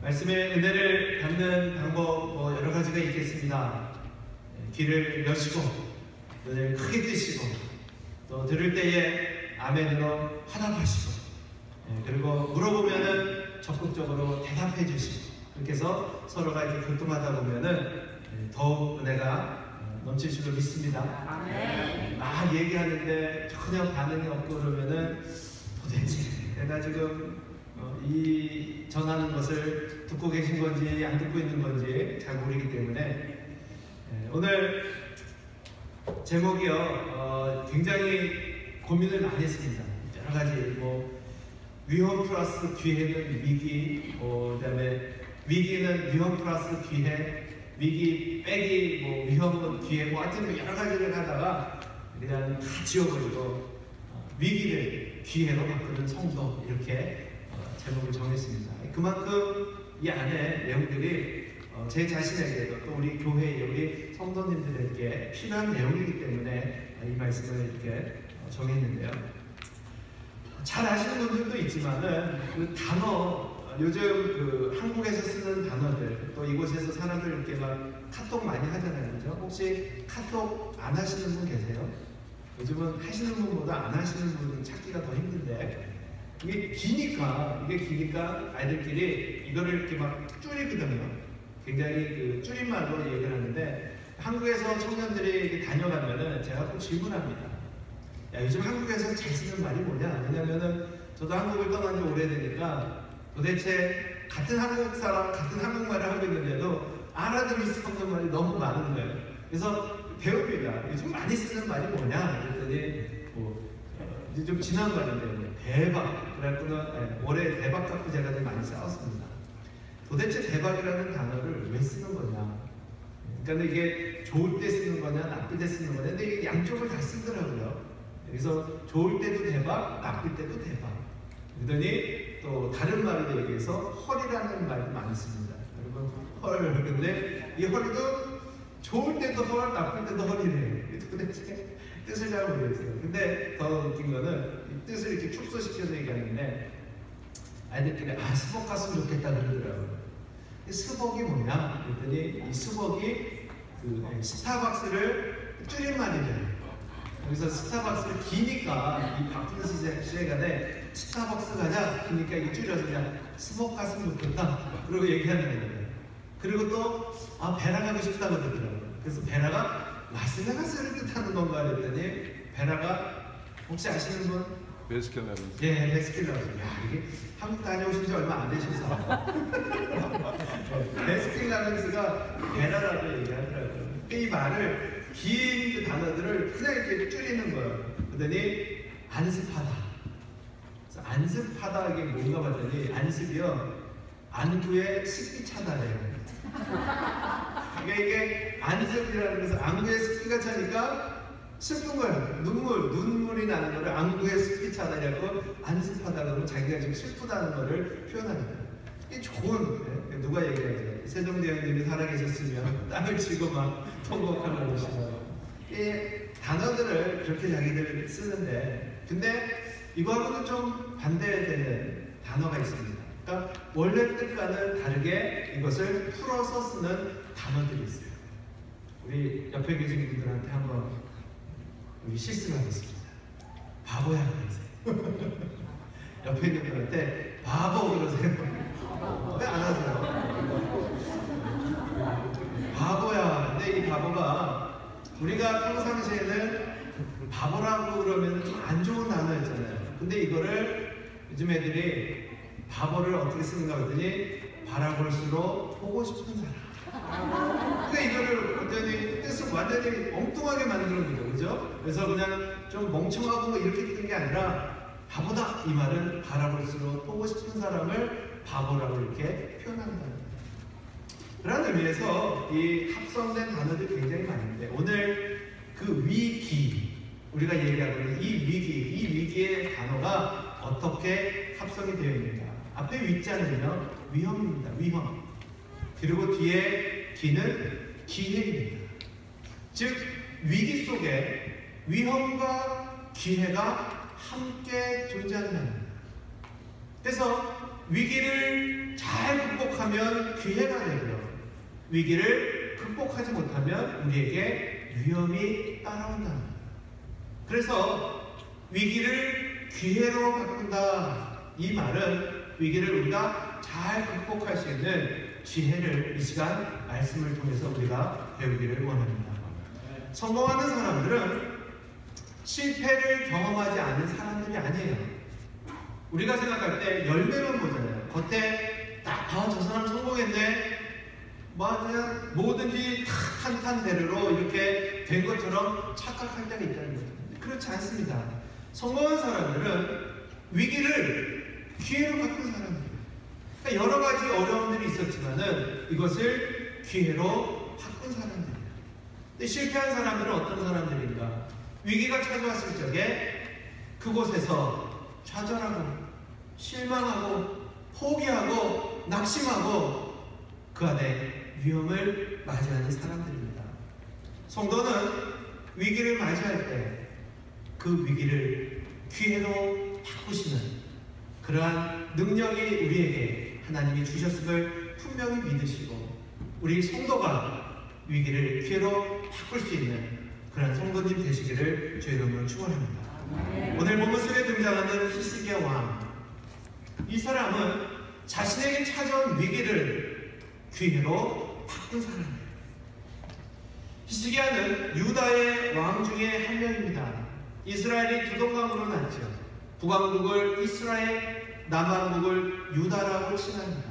말씀의 은혜를 받는 방법 여러 가지가 있겠습니다. 귀를 여시고 눈을 크게 뜨시고 또 들을 때에 아멘으로 화답하시고 그리고 물어보면은 적극적으로 대답해 주시고 그렇게 해서 서로가 이렇게 교통하다 보면은 더욱 은혜가 넘칠 줄로 믿습니다. 막 얘기하는데 전혀 반응이 없고 그러면은 도대체 내가 지금 이 전하는 것을 듣고 계신 건지 안 듣고 있는 건지 잘 모르기 때문에 오늘 제목이요 굉장히 고민을 많이 했습니다. 여러 가지 위험 플러스 기회는 위기, 그다음에 위기는 위험 플러스 기회, 위기 빼기 위험은 기회, 하여튼 여러 가지를 하다가 그냥 다 지워버리고 위기를 기회로 바꾸는 성도 이렇게 제목을 정했습니다. 그만큼 이 안에 내용들이 제 자신에게도 또 우리 교회에 우리 성도님들에게 필요한 내용이기 때문에 이 말씀을 이렇게 정했는데요. 잘 아시는 분들도 있지만은 그 단어 요즘 한국에서 쓰는 단어들 또 이곳에서 사람들 이렇게 막 카톡 많이 하잖아요, 그죠? 혹시 카톡 안 하시는 분 계세요? 요즘은 하시는 분보다 안 하시는 분은 찾기가 더 힘든데 이게 기니까 아이들끼리 이거를 이렇게 막 줄이거든요. 굉장히 줄임말로 얘기를 하는데 한국에서 청년들이 이렇게 다녀가면은 제가 꼭 질문합니다. 야, 요즘 한국에서 잘 쓰는 말이 뭐냐? 왜냐면은 저도 한국을 떠난 지 오래되니까 도대체 같은 한국 사람, 같은 한국말을 하고 있는데도 알아들을 수 없는 말이 너무 많은 거예요. 그래서 배웁니다. 요즘 많이 쓰는 말이 뭐냐? 그랬더니 이제 좀 지난 말인데 대박. 그래갖고는 올해 대박 갖고 제가 좀 많이 싸웠습니다. 도대체 대박이라는 단어를 왜 쓰는 거냐? 그러니까 이게 좋을 때 쓰는 거냐, 나쁠 때 쓰는 거냐? 근데 이게 양쪽을 다 쓰더라고요. 그래서 좋을 때도 대박, 나쁠 때도 대박. 그러더니 또 다른 말로 얘기해서 헐이라는 말도 많이 씁니다. 여러분 헐. 근데 이 헐도 좋을 때도 헐, 나쁠 때도 헐이래요. 도대체 뜻을 잘 모르겠어요. 근데 더 웃긴 거는 이 뜻을 이렇게 축소시켜서 얘기하는데 아이들끼리 스벅 갔으면 좋겠다 그러더라고요. 스벅이 뭐냐? 그랬더니 이 스벅이 스타벅스를 줄인 말이래요. 그래서 스타벅스를 기니까 이 바쁜 시간에 스타벅스 가자. 그러니까 이게 줄여서 그냥 스벅 갔으면 좋겠다. 그러고 얘기하는 거예요. 그리고 또 베라 가고 싶다고 그러더라고요. 그래서 베라가 라스베가스를 뜻하는 건가 그랬더니 베라가 혹시 아시는 분? 베스킨라빈스. 예, 베스킨라빈스. 야, 이게 한국 다녀오신 지 얼마 안 되셔서 베스킨라빈스가 베라라고 얘기하더라고요. 이 말을 긴 단어들을 그냥 이렇게 줄이는 거예요. 그러더니 안습하다. 그래서 안습하다 이게 뭔가 봤더니 안습이요 안구에 습기 차다래요. 그러니까 이게 안습이라는 것은 안구에 습기가 차니까 슬픈 거예요. 눈물이 나는 거를 안구에 습기 차다라고 안습하다 그러면 자기가 지금 슬프다는 거를 표현합니다. 이게 좋은 누가 얘기하죠? 세종대왕님이 살아계셨으면 땅을 치고 막 통곡하는 것이죠. 이 단어들을 그렇게 자기들 쓰는데 근데 이거하고는 좀 반대되는 단어가 있습니다. 그러니까 원래 뜻과는 다르게 이것을 풀어서 쓰는 단어들이 있어요. 우리 옆에 계신 분들한테 한번 우리 실습을 하겠습니다. 바보야 그러세요. 옆에 있는 분한테 바보 그러세요. 왜 안 하세요? 바보야. 근데 이 바보가 우리가 평상시에는 바보라고 그러면 좀 안 좋은 단어였잖아요. 근데 이거를 요즘 애들이 바보를 어떻게 쓰는가 했더니 바라볼수록 보고 싶은 사람. 그러니까 이거를 완전히 뜻을 완전히 엉뚱하게 만드는 거죠. 그죠? 그래서 그냥 좀 멍청하고 이렇게 듣는 게 아니라 바보다 이 말은 바라볼수록 보고 싶은 사람을 바보라고 이렇게 표현한다는 거예요. 그런 의미에서 이 합성된 단어들이 굉장히 많은데 오늘 그 위기 우리가 얘기하고 있는 이 위기의 단어가 어떻게 합성이 되어 있는가? 앞에 위자는요 위험입니다. 위험. 그리고 뒤에 기는 기회입니다. 즉 위기 속에 위험과 기회가 함께 존재한다는 거예요. 그래서 위기를 잘 극복하면 기회가 되고요. 위기를 극복하지 못하면 우리에게 위험이 따라온다. 그래서 위기를 기회로 바꾼다. 이 말은 위기를 우리가 잘 극복할 수 있는 지혜를 이 시간 말씀을 통해서 우리가 배우기를 원합니다. 성공하는 사람들은 실패를 경험하지 않은 사람들이 아니에요. 우리가 생각할 때 열매만 보잖아요. 겉에 딱 저 사람 성공했네. 그냥 뭐든지 탄탄대로로 이렇게 된 것처럼 착각할 때가 있다는 거죠. 그렇지 않습니다. 성공한 사람들은 위기를 기회로 바꾼 사람들이에요. 그러니까 여러 가지 어려움들이 있었지만은 이것을 기회로 바꾼 사람들이에요. 근데 실패한 사람들은 어떤 사람들인가? 위기가 찾아왔을 적에 그곳에서 좌절하고 실망하고 포기하고 낙심하고 그 안에 위험을 맞이하는 사람들입니다. 성도는 위기를 맞이할 때 그 위기를 기회로 바꾸시는 그러한 능력이 우리에게 하나님이 주셨음을 분명히 믿으시고 우리 성도가 위기를 기회로 바꿀 수 있는 그런 성도님 되시기를 주의 이름으로 축원합니다. 오늘 본문 속에 등장하는 히스기야 왕, 이 사람은 자신에게 찾아온 위기를 기회로 바꾼 사람이에요. 히스기야는 유다의 왕 중에 한 명입니다. 이스라엘이 두 동강으로 났죠. 북왕국을 이스라엘, 남왕국을 유다라고 칭합니다.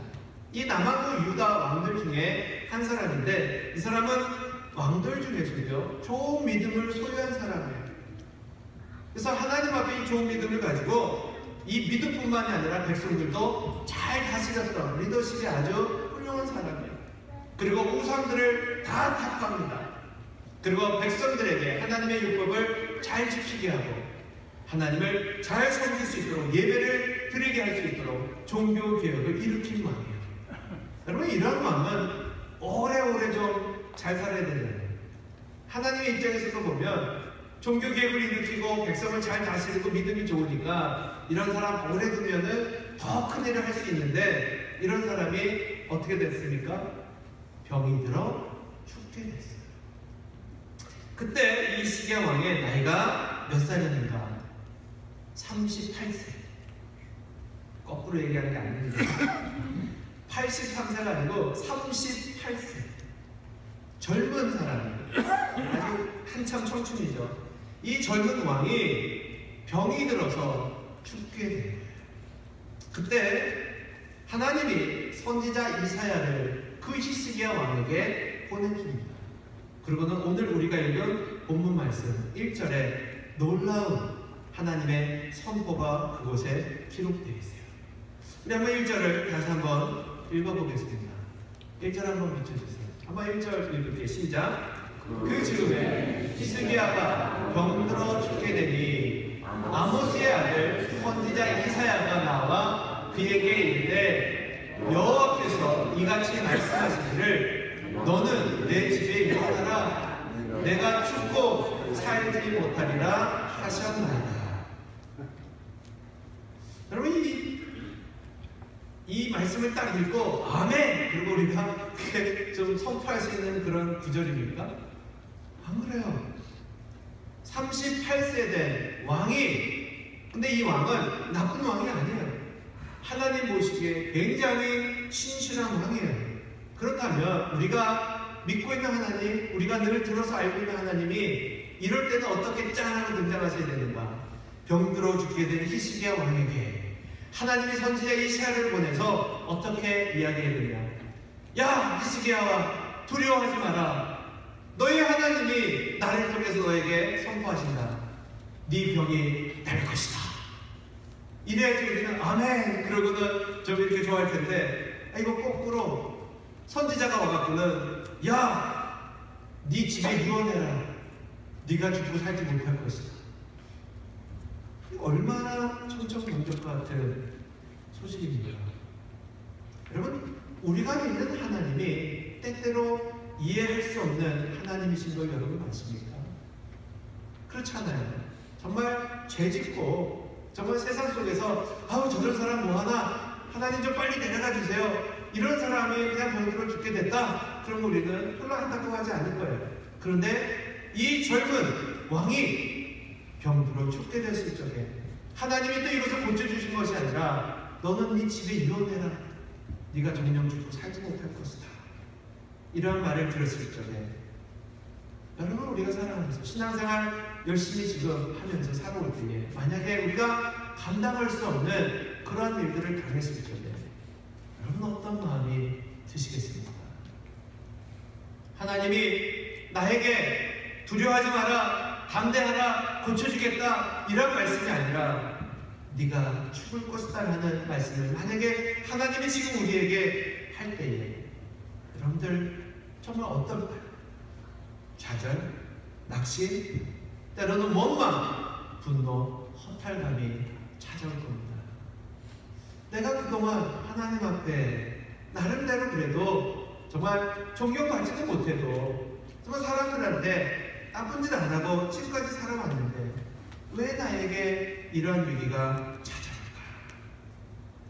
이 남왕국 유다 왕들 중에 한 사람인데 이 사람은 왕들 중에서도 좋은 믿음을 소유한 사람이에요. 그래서 하나님 앞에 이 좋은 믿음을 가지고 이 믿음뿐만이 아니라 백성들도 잘 다스렸던 리더십이 아주 훌륭한 사람이에요. 그리고 우상들을 다 타파합니다. 그리고 백성들에게 하나님의 율법을 잘 지키게 하고 하나님을 잘 섬길 수 있도록 예배를 드리게 할 수 있도록 종교 개혁을 일으킨 왕이에요. 여러분, 이런 왕은 오래오래 좀 잘 살아야 되잖아요. 하나님의 입장에서도 보면 종교 개혁을 일으키고 백성을 잘 다스리고 믿음이 좋으니까 이런 사람 오래 두면은 더 큰 일을 할 수 있는데 이런 사람이 어떻게 됐습니까? 병이 들어 죽게 됐어요. 그때 이 히스기야 왕의 나이가 몇 살이었는가? 38세. 거꾸로 얘기하는 게 아닙니다. 83세가 아니고 38세. 젊은 사람이에요. 아주 한참 청춘이죠. 이 젊은 왕이 병이 들어서 죽게 돼요. 그때 하나님이 선지자 이사야를 그 히스기야 왕에게 보내줍니다. 그리고는 오늘 우리가 읽은 본문 말씀 1절에 놀라운 하나님의 선포가 그곳에 기록되어 있어요. 우리 한번 1절을 다시 한번 읽어보겠습니다. 1절 한번 비춰주세요. 한번 1절 읽을게요. 시작. 그 즈음에 히스기야가 병들어 죽게 되니 아모스의 아들 선지자 이사야가 나와 그에게 이르되 여호와께서 이같이 말씀하시기를 너는 내 집에 일어나라 내가 죽고 살지 못하리라 하셨나이다. 여러분, 이 말씀을 딱 읽고 아멘! 그리고 우리가 그게 좀 선포할 수 있는 그런 구절입니까? 안 그래요. 38세 된 왕이, 근데 이 왕은 나쁜 왕이 아니에요. 하나님 보시기에 굉장히 신실한 왕이에요. 그렇다면 우리가 믿고 있는 하나님, 우리가 늘 들어서 알고 있는 하나님이 이럴 때는 어떻게 짠하고 등장하셔야 되는가? 병들어 죽게 된 히스기야 왕에게 하나님의 선지자 이사야를 보내서 어떻게 이야기했느냐? 야, 히스기야와 두려워하지 마라. 너희 하나님이 나를 통해서 너에게 선포하신다. 네 병이 날 것이다. 이래야지 우리는 아멘 그러고는 좀 이렇게 좋아할 텐데, 이거 거꾸로 선지자가 와갖고는 야, 네 집에 유언해라. 네가 죽고 살지 못할 것이다. 얼마나 천천만족과 같은 소식입니까? 여러분, 우리가 믿는 하나님이 때때로 이해할 수 없는 하나님이신 걸 여러분 아십니까? 그렇잖아요. 정말 죄짓고 정말 세상 속에서 아우 저런 사람 뭐하나 하나님 좀 빨리 내려가 주세요. 이런 사람이 그냥 병들어 죽게 됐다. 그럼 우리는 별로 안타까워하지 않을 거예요. 그런데 이 젊은 왕이 병들어 죽게 됐을 적에 하나님이 또 이것을 고쳐주신 것이 아니라 너는 네 집에 이혼해라. 네가 정령 죽고 살지 못할 것이다. 이런 말을 들었을 적에 여러분, 우리가 살아가면서 신앙생활 열심히 지금 하면서 살아올 때에 만약에 우리가 감당할 수 없는 그러한 일들을 당했을 적에 여러분 어떤 마음이 드시겠습니까? 하나님이 나에게 두려워하지 마라, 담대하라, 고쳐주겠다 이런 말씀이 아니라 네가 죽을 것이다 하는 말씀을 만약에 하나님이 지금 우리에게 할 때에 여러분들 정말 어떨까요? 좌절, 낙심, 때로는 원망, 분노, 허탈감이 찾아올 겁니다. 내가 그동안 하나님 앞에 나름대로 그래도 정말 존경받지도 못해도 정말 사람들한테 나쁜 짓 안 하고 지금까지 살아왔는데 왜 나에게 이런 위기가 찾아올까요?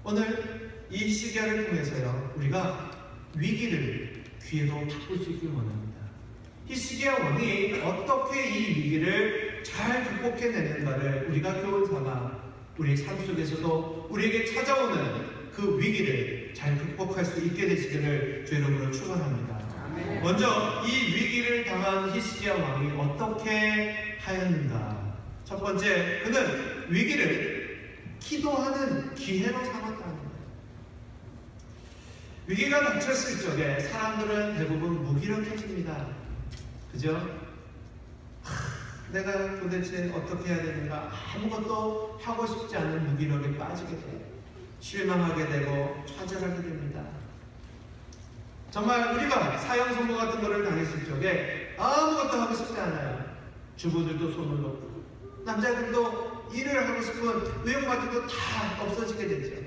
오늘 이 히스기야를 통해서요, 우리가 위기를 기회로 바꿀 수 있길 원합니다. 히스기야 왕이 어떻게 이 위기를 잘 극복해내는가를 우리가 교훈 삼아 우리 삶 속에서도 우리에게 찾아오는 그 위기를 잘 극복할 수 있게 되시기를 주 이름으로 축원합니다. 먼저 이 위기를 당한 히스기야 왕이 어떻게 하였는가? 첫 번째, 그는 위기를 기도하는 기회로 삼았다는 거예요. 위기가 닥쳤을 적에 사람들은 대부분 무기력해집니다. 그죠? 내가 도대체 어떻게 해야 되는가? 아무것도 하고 싶지 않은 무기력에 빠지게 돼요. 실망하게 되고 좌절하게 됩니다. 정말 우리가 사형 선고 같은 거를 당했을 적에 아무것도 하고 싶지 않아요. 주부들도 손을 놓고 남자들도 일을 하고 싶은 의욕 같은 거 다 없어지게 되죠.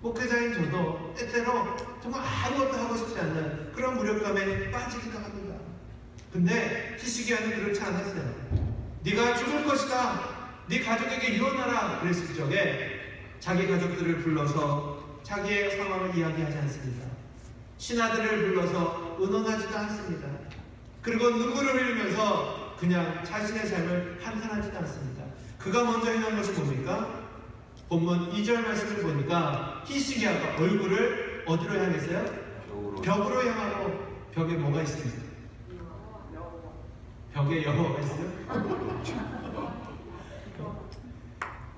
목회자인 저도 때때로 정말 아무것도 하고 싶지 않는 그런 무력감에 빠지기도 합니다. 근데 히스기야는 그렇지 않았어요. 네가 죽을 것이다. 네 가족에게 이혼하라. 그랬을 적에 자기 가족들을 불러서 자기의 상황을 이야기하지 않습니다. 신하들을 불러서 의논하지도 않습니다. 그리고 눈물을 흘리면서 그냥 자신의 삶을 한탄하지도 않습니다. 그가 먼저 행한 것이 뭡니까? 본문 2절 말씀을 보니까 히스기야가 얼굴을 어디로 향했어요? 벽으로 향하고 벽에 뭐가 있습니까? 벽에 여호와가 있어요?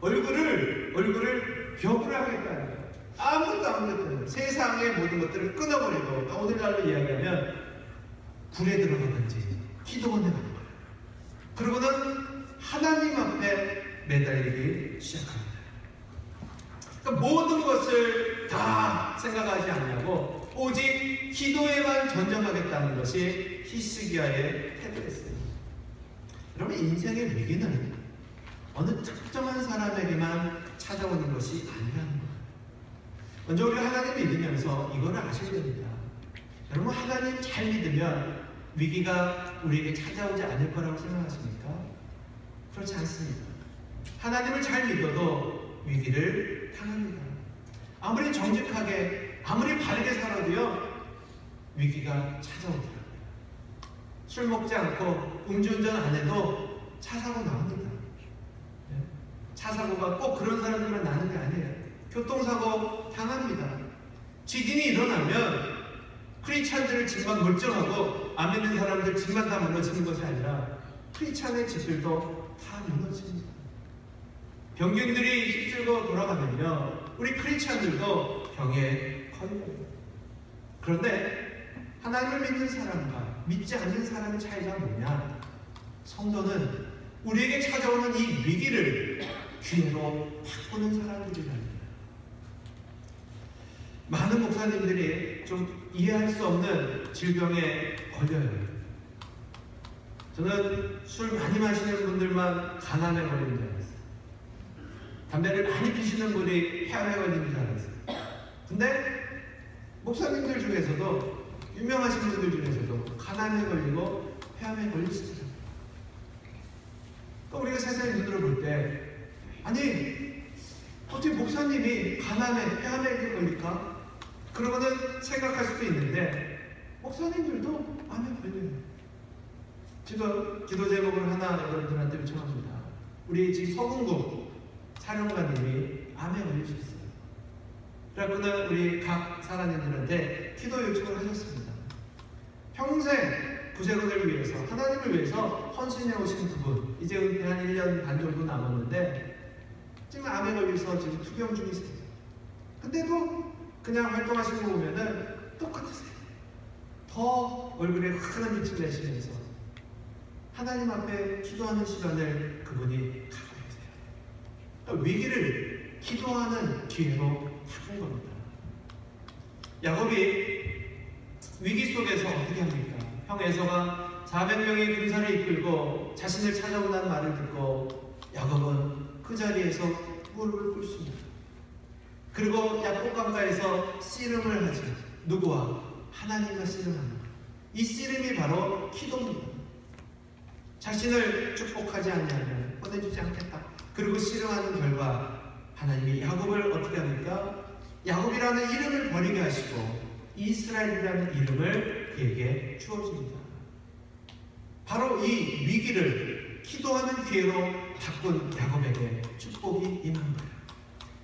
얼굴을 벽으로 하겠다는 거예요. 아무것도 없는 세상의 모든 것들을 끊어버리고 오늘날로 이야기하면 굴에 들어가든지 기도원에 가는 거예요. 그러고는 하나님 앞에 매달리기 시작합니다. 그러니까 모든 것을 다 생각하지 않냐고 오직 기도에만 전념하겠다는 것이 히스기야의 태도였어요. 여러분, 인생의 위기는 어느 특정한 사람에게만 찾아오는 것이 아니라는 거예요. 먼저 우리가 하나님 믿으면서 이거를 아셔야 됩니다. 여러분, 하나님 잘 믿으면 위기가 우리에게 찾아오지 않을 거라고 생각하십니까? 그렇지 않습니다. 하나님을 잘 믿어도 위기를 당합니다. 아무리 정직하게, 아무리 바르게 살아도요, 위기가 찾아오더라고요. 술 먹지 않고 음주운전 안 해도 차 사고 나옵니다. 차 사고가 꼭 그런 사람들만 나는 게 아니에요. 교통사고 당합니다. 지진이 일어나면 크리스찬들 집만 멀쩡하고 안 믿는 사람들 집만 다 무너지는 것이 아니라 크리스찬의 집들도 다 무너집니다. 병균들이 휩쓸고 돌아가면요, 우리 크리스찬들도 병에 걸려요. 그런데 하나님을 믿는 사람과 믿지 않는 사람의 차이가 뭐냐? 성도는 우리에게 찾아오는 이 위기를 기회로 바꾸는 사람들이랍니다. 많은 목사님들이 좀 이해할 수 없는 질병에 걸려요. 저는 술 많이 마시는 분들만 가난에 걸리는 줄 알았어요. 담배를 많이 피시는 분이 폐암에 걸리는 줄 알았어요. 근데 목사님들 중에서도, 유명하신 분들 중에서도 가난에 걸리고 폐암에 걸리시더라고요. 그러니까 우리가 세상의 눈으로 볼 때, 아니 어떻게 목사님이 가난에 폐암에 걸릴까? 그러고는 생각할 수도 있는데 목사님들도 암에 걸려요. 기도 제목을 하나 여러분들한테 요청합니다. 우리 지금 서궁국 사령관님이 암에 걸리셨어요. 그래서는 우리 각 사람님들한테 기도 요청을 하셨습니다. 평생 구세로를 위해서, 하나님을 위해서 헌신해 오신 그분, 이제 은퇴 한 1년 반 정도 남았는데 지금 암에 걸려서 지금 투병 중이세요. 근데도 그냥 활동하시는 거 보면은 똑같으세요. 더 얼굴에 환한 빛을 내시면서 하나님 앞에 기도하는 시간을 그분이 갖고 계세요. 그러니까 위기를 기도하는 기회로 바꾼 겁니다. 야곱이 위기 속에서 어떻게 합니까? 형 에서가 400명의 군사를 이끌고 자신을 찾아온다는 말을 듣고 야곱은 그 자리에서 무릎을 꿇습니다. 그리고 야복강가에서 씨름을 하지. 누구와? 하나님과 씨름합니다. 이 씨름이 바로 기도입니다. 자신을 축복하지 않으면 보내주지 않겠다. 그리고 씨름하는 결과 하나님이 야곱을 어떻게 합니까? 야곱이라는 이름을 버리게 하시고 이스라엘이라는 이름을 그에게 주어줍니다. 바로 이 위기를 기도하는 기회로 바꾼 야곱에게 축복이 임한 거예요.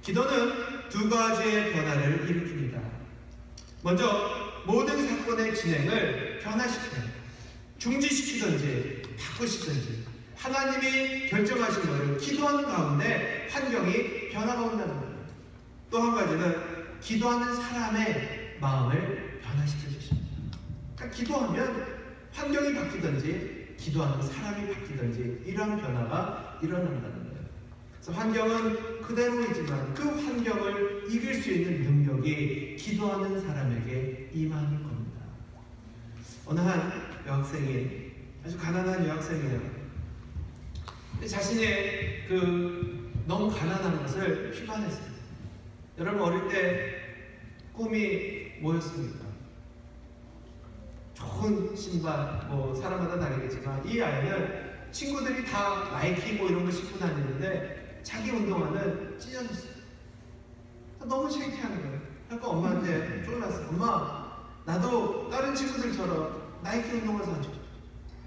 기도는 두 가지의 변화를 일으킵니다. 먼저 모든 사건의 진행을 변화시켜요. 중지시키든지 바꾸시든지 하나님이 결정하신 것을 기도하는 가운데 환경이 변화가 온다는 거예요. 또 한 가지는 기도하는 사람의 마음을 변화시켜 주십니다. 그러니까 기도하면 환경이 바뀌든지 기도하는 사람이 바뀌든지 이런 변화가 일어난다는 거예요. 그래서 환경은 그대로이지만 그 환경을 이길 수 있는 능력이 기도하는 사람에게 임하는 겁니다. 어느 한 여학생이 아주 가난한 여학생이에요. 자신의 너무 가난한 것을 피관했어요. 여러분 어릴 때 꿈이 뭐였습니까? 좋은 신발, 사람마다 다르겠지만 이 아이는 친구들이 다 나이키 이런 거 신고 다니는데 자기 운동화는 찢어졌어요. 너무 창피한 거예요. 그러니까 엄마한테 쫄랐어요. 엄마, 나도 다른 친구들처럼 나이키 운동화 사줘.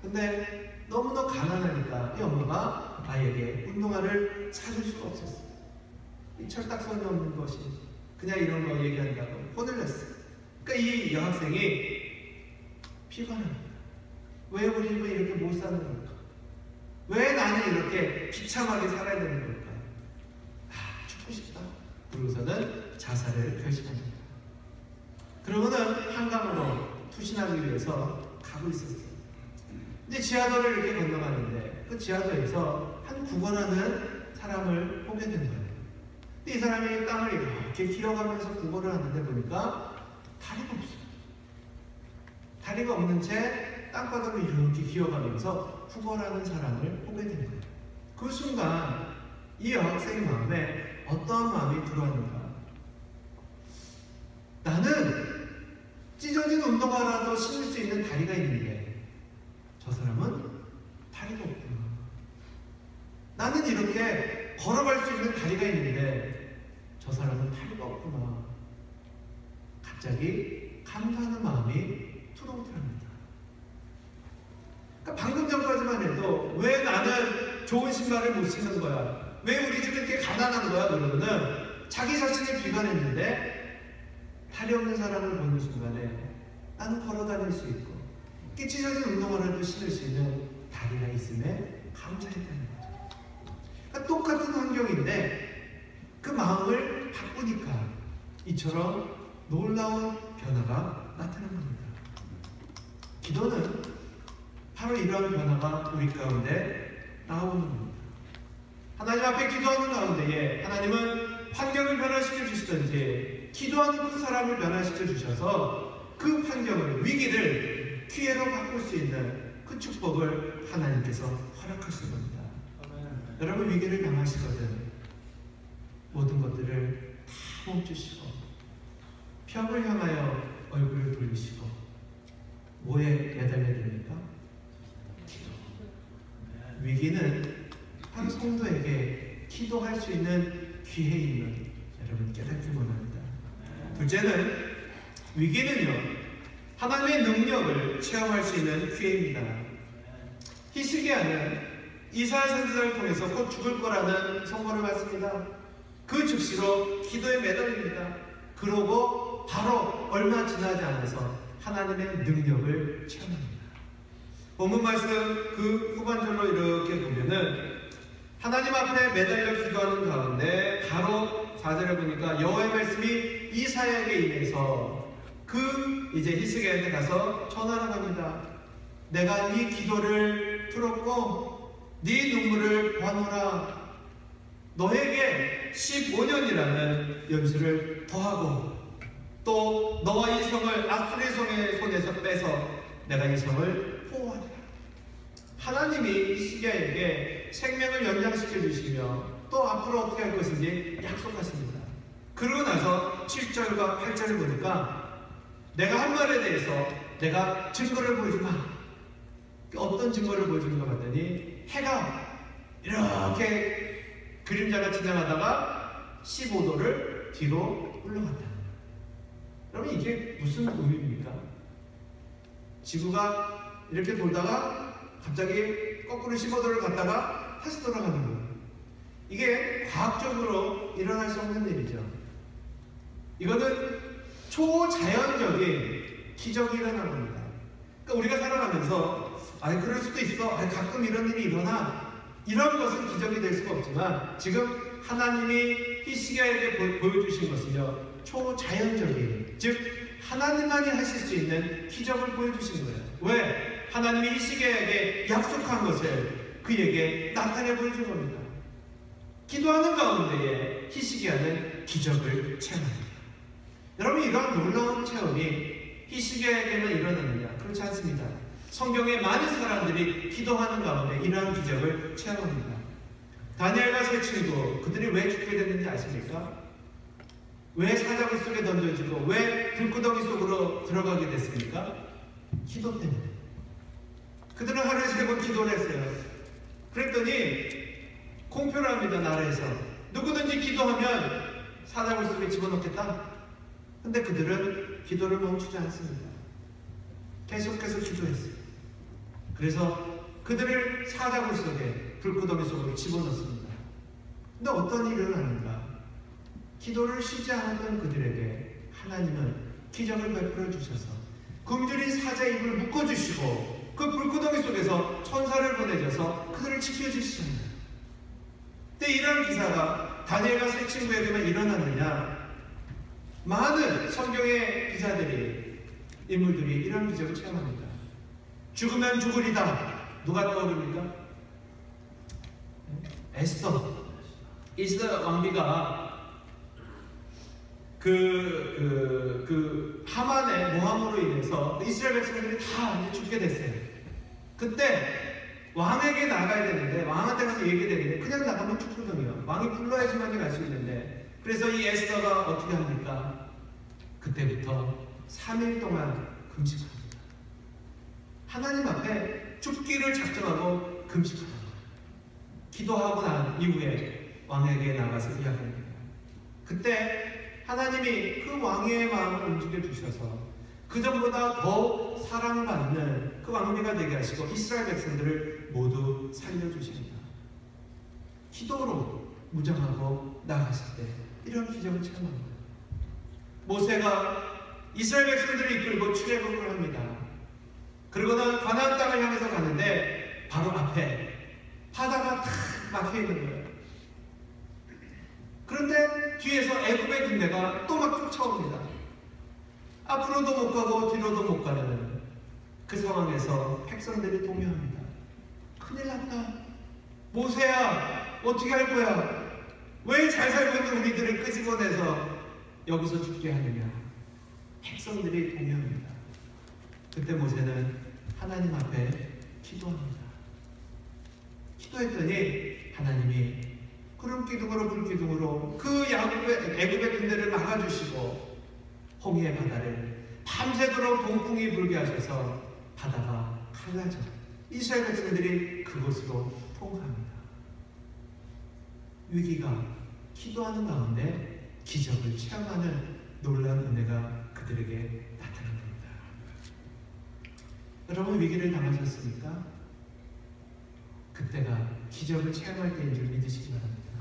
근데 너무나 가난하니까 이 엄마가 아이에게 운동화를 사줄 수가 없었어요. 이 철딱선이 없는 것이 그냥 이런 거 얘기한다고 혼을 냈어요. 그러니까 이 여학생이 피곤합니다. 왜 우리 집은 이렇게 못 사는 걸까? 왜 나는 이렇게 비참하게 살아야 되는 걸까? 죽고 싶다. 그러고서는 자살을 결심합니다. 그러고는 한강으로 투신하기 위해서 가고 있었어요. 근데 지하도를 이렇게 건너가는데 그 지하도에서 한 구걸하는 사람을 보게 된 거예요. 근데 이 사람이 땅을 이렇게 기어가면서 구걸을 하는데 보니까 다리가 없어요. 다리가 없는 채 땅바닥을 이렇게 기어가면서 구걸하는 사람을 보게 된 거예요. 그 순간 이 여학생의 마음에 어떠한 마음이 들어왔는가? 나는 찢어진 운동화라도 신을 수 있는 다리가 있는데 저 사람은 다리가 없구나. 나는 이렇게 걸어갈 수 있는 다리가 있는데 저 사람은 다리가 없구나. 갑자기 감사하는 마음이 들어오더랍니다. 그러니까 방금 전까지만 해도 왜 나는 좋은 신발을 못 신는 거야? 왜 우리 집이 이렇게 가난한 거야? 그러면은 자기 자신을 비관했는데 다리 없는 사람을 보는 순간에 나는 걸어 다닐 수 있고 찢어진 운동화라도 신을 수 있는 다리가 있음에 감사했다는 거죠. 그러니까 똑같은 환경인데 그 마음을 바꾸니까 이처럼 놀라운 변화가 나타난 겁니다. 기도는 바로 이러한 변화가 우리 가운데 나오는 겁니다. 하나님 앞에 기도하는 가운데에 하나님은 환경을 변화시켜 주시든지 기도하는 그 사람을 변화시켜 주셔서 그 환경을, 위기를 기회로 바꿀 수 있는 그 축복을 하나님께서 허락하신 겁니다. 여러분 위기를 당하시거든 모든 것들을 다 멈추시고 벽을 향하여 얼굴을 돌리시고 뭐에 매달려야 됩니까? 기도. 위기는 바로 성도에게 기도할 수 있는 귀해 있는 여러분 깨닫기 원합니다. 둘째는 위기는요, 하나님의 능력을 체험할 수 있는 기회입니다. 히스기야는 이사야 선지자를 통해서 곧 죽을 거라는 선고를 받습니다. 그 즉시로 기도에 매달립니다. 그러고 바로 얼마 지나지 않아서 하나님의 능력을 체험합니다. 본문 말씀 그 후반절로 이렇게 보면은 하나님 앞에 매달려 기도하는 가운데 바로 4절에 보니까 여호와의 말씀이 이사야에게 임해서 그 이제 히스기야한테 가서 전하라고 합니다. 내가 네 기도를 들었고 네 눈물을 보아노라. 너에게 15년이라는 연수를 더하고 또 너와 이 성을 아수리 성의 손에서 빼서 내가 이 성을 보호하리라. 하나님이 히스기야에게 생명을 연장시켜 주시며 또 앞으로 어떻게 할 것인지 약속하십니다. 그러고 나서 7절과 8절을 보니까 내가 한 말에 대해서 내가 증거를 보여주마. 어떤 증거를 보여주는가 봤더니 해가 이렇게 그림자가 지나가다가 15도를 뒤로 물러갔다. 여러분 이게 무슨 의미입니까? 지구가 이렇게 돌다가 갑자기 거꾸로 15도를 갔다가 다시 돌아가는 거예요. 이게 과학적으로 일어날 수 없는 일이죠. 이거는 초자연적인 기적이 일어난 겁니다. 그러니까 우리가 살아가면서 그럴 수도 있어. 가끔 이런 일이 일어나. 이런 것은 기적이 될 수가 없지만 지금 하나님이 히스기야에게 보여주신 것은요, 초자연적인, 즉 하나님만이 하실 수 있는 기적을 보여주신 거예요. 왜? 하나님이 히스기야에게 약속한 것을 그에게 나타내 보여준 겁니다. 기도하는 가운데에 히스기야는 기적을 체험합니다. 여러분 이러한 놀라운 체험이 히스기야에게만 일어나느냐? 그렇지 않습니다. 성경에 많은 사람들이 기도하는 가운데 이러한 기적을 체험합니다. 다니엘과 세 친구, 그들이 왜 죽게 됐는지 아십니까? 왜 사자굴 속에 던져지고 왜 불구덩이 속으로 들어가게 됐습니까? 기도 때문에. 그들은 하루에 3번 기도를 했어요. 그랬더니 공표를 합니다. 나라에서 누구든지 기도하면 사자굴 속에 집어넣겠다. 근데 그들은 기도를 멈추지 않습니다. 계속해서 기도했어요. 그래서 그들을 사자굴 속에 불구덩이 속으로 집어넣습니다. 근데 어떤 일이 일어나는가? 기도를 쉬지 않았던 그들에게 하나님은 기적을 베풀어 주셔서 굶주린 사자의 입을 묶어주시고 그 불구덩이 속에서 천사를 보내셔서 그들을 지켜주시잖아요. 근데 이런 기사가 다니엘과 세 친구에게만 일어났느냐? 많은 성경의 기자들이, 인물들이 이런 기적을 체험합니다. 죽으면 죽으리다. 누가 떠오릅니까? 에스더 왕비가 하만의 모함으로 인해서 이스라엘 백성들이 다 이제 죽게 됐어요. 그때 왕에게 나가야 되는데, 왕한테 가서 얘기되는데 그냥 나가면 죽거든요. 왕이 불러야지만 갈 수 있는데, 그래서 이 에스더가 어떻게 합니까? 그때부터 3일 동안 금식합니다. 하나님 앞에 죽기를 작정하고 금식합니다. 기도하고 난 이후에 왕에게 나가서 이야기합니다. 그때 하나님이 그 왕의 마음을 움직여 주셔서 그전보다 더 사랑받는 그 왕비가 되게 하시고 이스라엘 백성들을 모두 살려주십니다. 기도로 무장하고 나갔을 때 이런 기적을 체험합니다. 모세가 이스라엘 백성들을 이끌고 출애굽을 합니다. 그러고는 가나안 땅을 향해서 가는데 바로 앞에 바다가 탁 막혀 있는 거예요. 그런데 뒤에서 애굽의 군대가 또 막 쫓아옵니다. 앞으로도 못 가고 뒤로도 못 가는 그 상황에서 백성들이 동요합니다. 큰일 났다. 모세야, 어떻게 할 거야? 왜 잘 살고 있는 우리들을 끄집어내서 여기서 죽게 하느냐? 백성들이 동요합니다. 그때 모세는 하나님 앞에 기도합니다. 기도했더니 하나님이 구름 기둥으로 불 기둥으로 그 애굽의 군대를 막아주시고 홍해 바다를 밤새도록 동풍이 불게 하셔서 바다가 갈라져 이스라엘 백성들이 그곳으로 통과합니다. 위기가 기도하는 가운데 기적을 체험하는 놀라운 은혜가 그들에게 나타납니다. 여러분, 위기를 당하셨습니까? 그때가 기적을 체험할 때인 줄 믿으시기 바랍니다.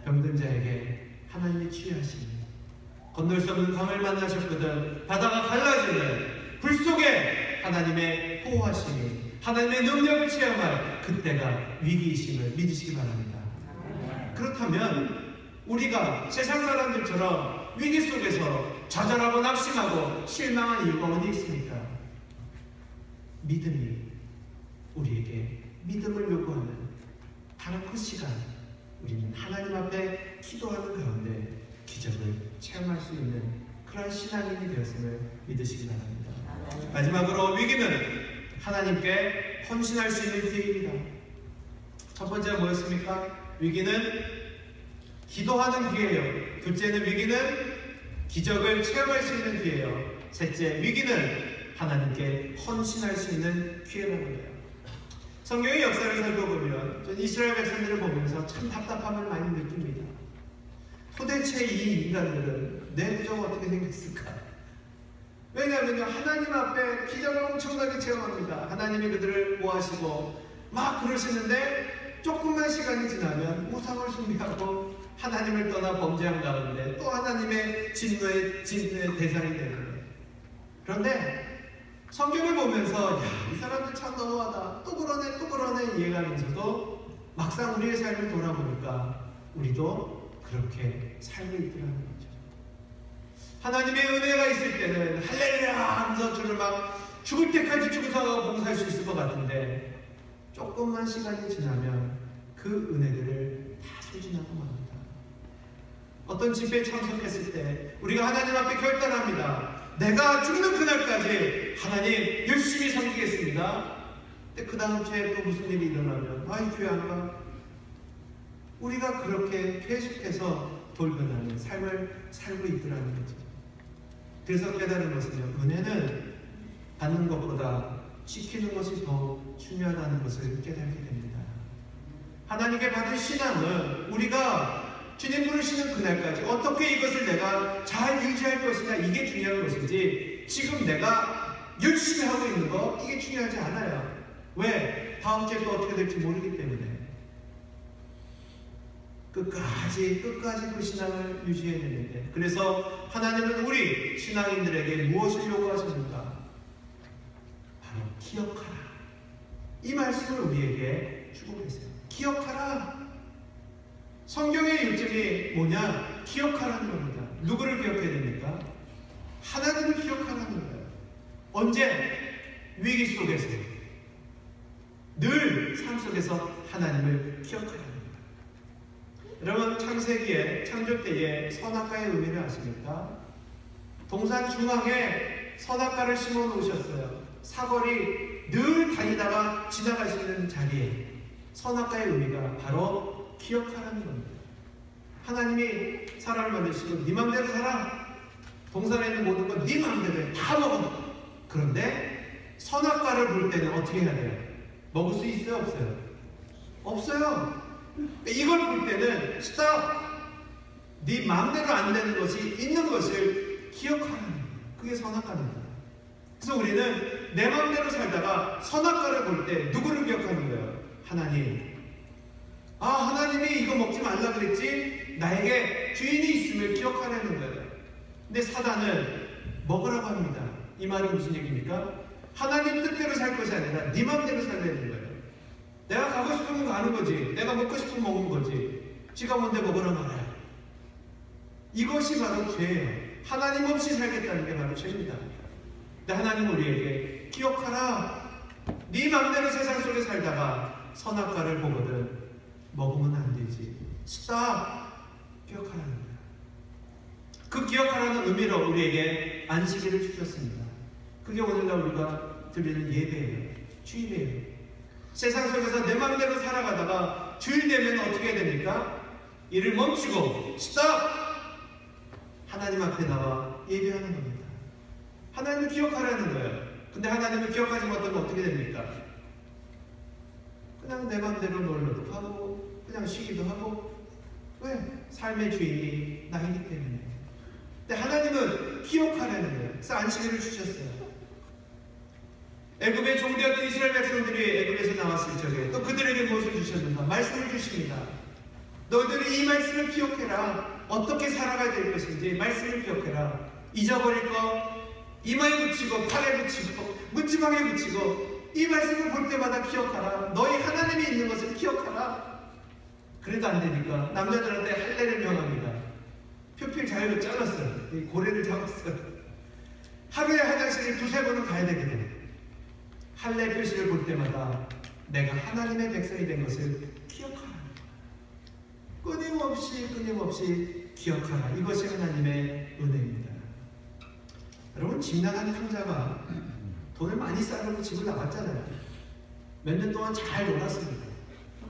병든 자에게 하나님의 치유하심이, 건널 수 없는 강을 만나셨거든 바다가 갈라지는 불 속에 하나님의 보호하심이, 하나님의 능력을 체험할 그때가 위기이심을 믿으시기 바랍니다. 그렇다면 우리가 세상 사람들처럼 위기 속에서 좌절하고 낙심하고 실망한 이유가 어디 있습니까? 믿음이 우리에게 믿음을 요구하는 바로 그 시간, 우리는 하나님 앞에 기도하는 가운데 기적을 체험할 수 있는 그런 신앙인이 되었음을 믿으시기 바랍니다. 마지막으로, 위기는 하나님께 헌신할 수 있는 기회입니다. 첫 번째가 뭐였습니까? 위기는 기도하는 기회예요. 둘째는 위기는 기적을 체험할 수 있는 기회예요. 셋째, 위기는 하나님께 헌신할 수 있는 기회라는 거예요. 성경의 역사를 살펴보면 저는 이스라엘 백성들을 보면서 참 답답함을 많이 느낍니다. 도대체 이 인간들은 내 구조가 어떻게 생겼을까? 왜냐하면 하나님 앞에 기적을 엄청나게 체험합니다. 하나님이 그들을 보호하시고 막 그러시는데 조금만 시간이 지나면 우상을 숭배하고 하나님을 떠나 범죄한 가운데 또 하나님의 진노의 대상이 되는 거예요. 그런데 성경을 보면서 이 사람들 참 너무하다, 또 그러네 이해가면서도 막상 우리의 삶을 돌아보니까 우리도 그렇게 삶을 이끌어가는 거죠. 하나님의 은혜가 있을 때는 할렐루야 하면서 주를 막 죽을 때까지 충성하고 봉사할 수 있을 것 같은데 조금만 시간이 지나면 그 은혜들을 다 소진하고 맙니다. 어떤 집회에 참석했을 때 우리가 하나님 앞에 결단합니다. 내가 죽는 그날까지 하나님 열심히 섬기겠습니다. 근데 그 다음 주에 또 무슨 일이 일어나면 이 교회 안 가? 우리가 그렇게 계속해서 돌변하는 삶을 살고 있더라는 거죠. 그래서 깨달은 것은요, 은혜는 받는 것보다 지키는 것이 더 중요하다는 것을 깨닫게 됩니다. 하나님께 받은 신앙은 우리가 주님 부르시는 그날까지 어떻게 이것을 내가 잘 유지할 것이냐, 이게 중요한 것이지 지금 내가 열심히 하고 있는 거 이게 중요하지 않아요. 왜? 다음 주에 또 어떻게 될지 모르기 때문에 끝까지 그 신앙을 유지해야 되는데, 그래서 하나님은 우리 신앙인들에게 무엇을 요구하십니까? 바로 기억하라. 이 말씀을 우리에게 주고 계세요. 기억하라. 성경의 요점이 뭐냐? 기억하라는 겁니다. 누구를 기억해야 됩니까? 하나님을 기억하라는 거예요. 언제? 위기 속에서, 늘 삶 속에서 하나님을 기억하라는 거예요. 여러분, 창세기에 창조 때에 선악과의 의미를 아십니까? 동산 중앙에 선악과를 심어 놓으셨어요. 사거리 늘 다니다가 지나가시는 자리에 선악과의 의미가 바로 기억하라는 겁니다. 하나님이 사람을 만드시고 네 맘대로 살아. 동산에 있는 모든 건 네 맘대로 해. 다 먹어. 그런데 선악과를 볼 때는 어떻게 해야 돼요? 먹을 수 있어요? 없어요? 없어요. 이걸 볼 때는 스탑! 네 마음대로 안 되는 것이 있는 것을 기억하는 거예요. 그게 선악과입니다. 그래서 우리는 내 마음대로 살다가 선악과를 볼 때 누구를 기억하는 거예요? 하나님. 하나님이 이거 먹지 말라 그랬지? 나에게 주인이 있음을 기억하라는 거예요. 근데 사단은 먹으라고 합니다. 이 말이 무슨 얘기입니까? 하나님 뜻대로 살 것이 아니라 네 마음대로 살아야 되는 거예요. 내가 가고 싶으면 가는 거지. 내가 먹고 싶으면 먹는 거지. 지가 뭔데 먹으라 말아요. 이것이 바로 죄예요. 하나님 없이 살겠다는 게 바로 죄입니다. 근데 하나님 우리에게 기억하라. 네 맘대로 세상 속에 살다가 선악과를 보거든 먹으면 안 되지. 스탑! 기억하라는 거예요. 그 기억하라는 의미로 우리에게 안식일을 주셨습니다. 그게 오늘날 우리가 드리는 예배예요. 주일이에요. 세상 속에서 내 맘대로 살아가다가 주일 되면 어떻게 해야 됩니까? 일을 멈추고 스탑! 하나님 앞에 나와 예배하는 겁니다. 하나님을 기억하라는 거예요. 근데 하나님을 기억하지 못하면 어떻게 됩니까? 그냥 내 맘대로 놀러도 가고 그냥 쉬기도 하고. 왜? 삶의 주인이 나이기 때문에. 근데 하나님은 기억하라는 거예요. 그래서 안식일을 주셨어요. 애굽의 종되었던 이스라엘 백성들이 애굽에서 나왔을 적에 또 그들에게 무엇을 주셨는가? 말씀을 주십니다. 너희들이 이 말씀을 기억해라. 어떻게 살아가야 될 것인지 말씀을 기억해라. 잊어버릴 거 이마에 붙이고 팔에 붙이고 문지방에 붙이고 이 말씀을 볼 때마다 기억하라. 너희 하나님이 있는 것을 기억하라. 그래도 안 되니까 남자들한테 할례를 명합니다. 표필 자유를 잘랐어요. 고래를 잡았어요. 하루에 화장실을 2-3번은 가야 되거든. 할례 표시를 볼 때마다 내가 하나님의 백성이 된 것을 기억하라. 끊임없이 기억하라. 이것이 하나님의 은혜입니다. 여러분, 집 나간 탕자가 돈을 많이 쌓아놓고 집을 나갔잖아요. 몇 년 동안 잘 놀았습니다.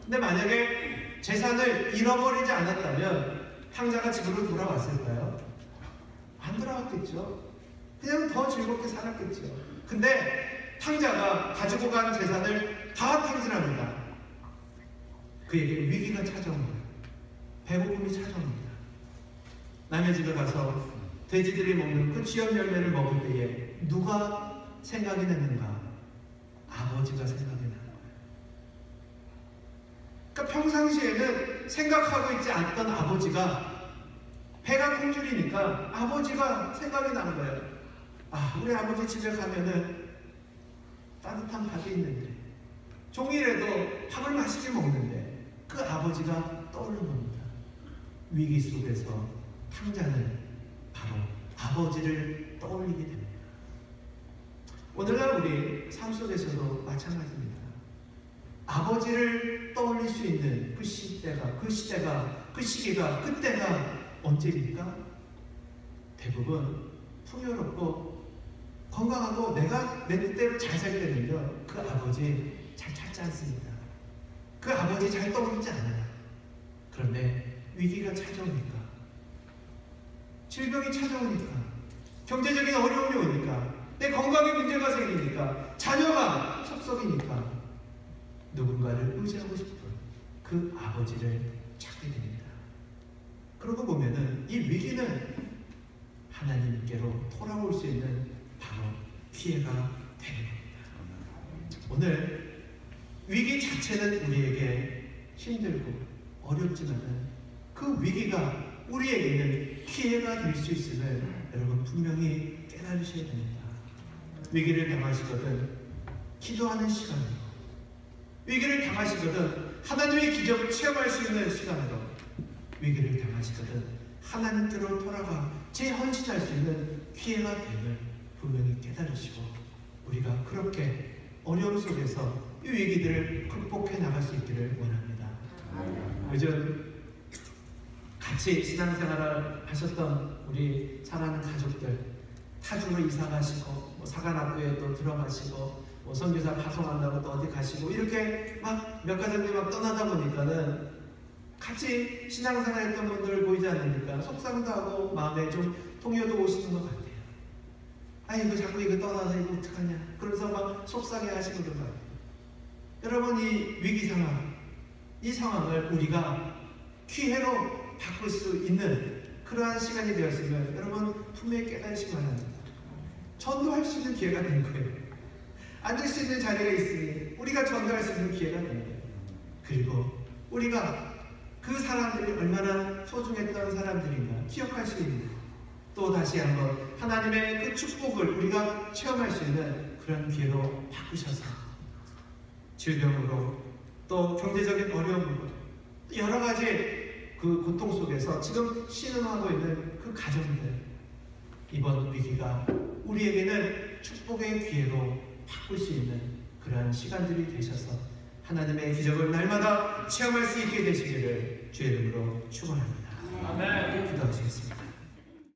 근데 만약에 재산을 잃어버리지 않았다면 탕자가 집으로 돌아왔을까요? 안 돌아왔겠죠. 그냥 더 즐겁게 살았겠죠. 근데 탕자가 가지고 간 재산을 다 탕진합니다. 그에게 위기가 찾아옵니다. 배고픔이 찾아옵니다. 남의 집에 가서 돼지들이 먹는 그 쥐염 열매를 먹을 때에 누가 생각이 났는가? 아버지가 생각이 나는 거예요. 그러니까 평상시에는 생각하고 있지 않던 아버지가 배가 굶주리니까 아버지가 생각이 나는 거예요. 아, 우리 아버지 집에 가면은 따뜻한 밥이 있는데 종일에도 밥을 맛있게 먹는데 그 아버지가 떠오르는 겁니다. 위기 속에서 탕자는 바로 아버지를 떠올리게 됩니다. 오늘날 우리 삶 속에서도 마찬가지입니다. 아버지를 떠올릴 수 있는 그 시기가, 그때가 언제입니까? 대부분 풍요롭고 건강하고 내가 내 뜻대로 잘 살 때는요, 그 아버지 잘 찾지 않습니다. 그 아버지 잘 떠오르지 않아요. 그런데 위기가 찾아오니까, 질병이 찾아오니까, 경제적인 어려움이 오니까, 내 건강에 문제가 생기니까, 자녀가 속썩이니까 누군가를 의지하고 싶은 그 아버지를 찾게 됩니다. 그러고 보면은 이 위기는 하나님께로 돌아올 수 있는 바로 기회가 되는 겁니다. 오늘 위기 자체는 우리에게 힘들고 어렵지만은 그 위기가 우리에게는 기회가 될 수 있음을 여러분 분명히 깨달으셔야 됩니다. 위기를 당하시거든 기도하는 시간으로, 위기를 당하시거든 하나님의 기적을 체험할 수 있는 시간으로, 위기를 당하시거든 하나님께로 돌아가 재헌신할 수 있는 기회가 됨을 분명히 깨달으시고, 우리가 그렇게 어려움 속에서 이 위기들을 극복해 나갈 수 있기를 원합니다. 요즘 같이 신앙생활을 하셨던 우리 사랑하는 가족들, 타주로 이사 가시고 사관학교에 또 들어가시고 선교사 파송한다고 또 어디 가시고 이렇게 막 몇 가정이 막 떠나다 보니까는 같이 신앙생활 했던 분들 보이지 않으니까 속상도 하고 마음에 좀 동요도 오시는 것 같아요. 아이고 자꾸 이거 떠나서 이거 어떡하냐 그러면서 막 속상해 하시고 그런 것 같아요. 여러분, 이 위기 상황, 이 상황을 우리가 기회로 바꿀 수 있는 그러한 시간이 되었으면 여러분 분명히 깨달으시기 바랍니다. 전도할 수 있는 기회가 된 거예요. 앉을 수 있는 자리가 있으니 우리가 전도할 수 있는 기회가 된 거예요. 그리고 우리가 그 사람들이 얼마나 소중했던 사람들인가 기억할 수 있는, 또 다시 한번 하나님의 그 축복을 우리가 체험할 수 있는 그런 기회로 바꾸셔서 질병으로 또 경제적인 어려움으로 여러 가지 그 고통 속에서 지금 신음하고 있는 그 가정들, 이번 위기가 우리에게는 축복의 기회로 바꿀 수 있는 그러한 시간들이 되셔서 하나님의 기적을 날마다 체험할 수 있게 되시기를 주의 이름으로 축원합니다. 아멘. 기도하시겠습니다.